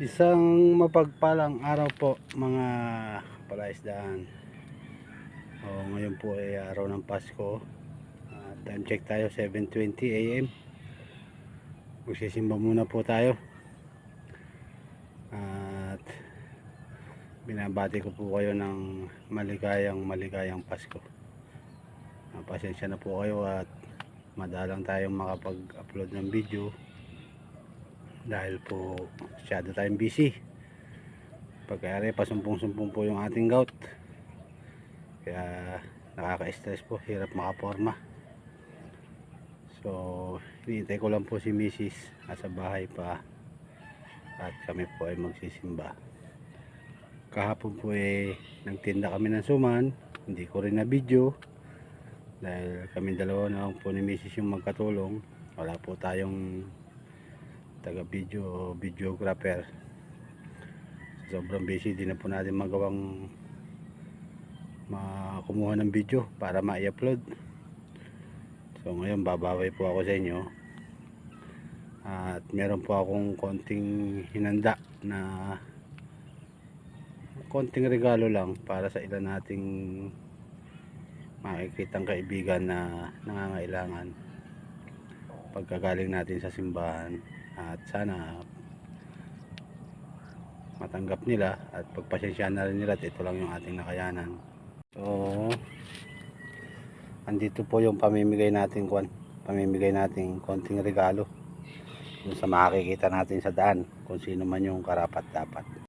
Isang mapagpalang araw po mga palaisdaan. Ngayon po ay araw ng Pasko. Time check tayo 7:20 AM. Magsisimba muna po tayo. At binabati ko po kayo ng maligayang Pasko. Pasensya na po kayo at madalang tayong makapag-upload ng video dahil po masyado tayong busy. Pagkayari pasumpong-sumpong po yung ating gout, kaya nakaka-stress po, hirap makaporma. So hinihintay ko lang po si Mrs. nasa bahay pa at kami po ay magsisimba. Kahapon po nagtinda kami ng suman, hindi ko rin na video dahil kami dalawa na lang po ni Mrs. yung magkatulong. Wala po tayong taga videographer. Sobrang busy, di na po natin magawang kumuha ng video para ma-upload. So ngayon babawi po ako sa inyo at meron po akong konting hinanda na konting regalo lang para sa ilan nating makikitang kaibigan na nangangailangan pagkagaling natin sa simbahan, at sana matanggap nila at pagpasensyahan na rin nila at ito lang yung ating nakayanan. So andito po yung pamimigay natin konting regalo dun sa makikita natin sa daan, kung sino man yung karapat dapat.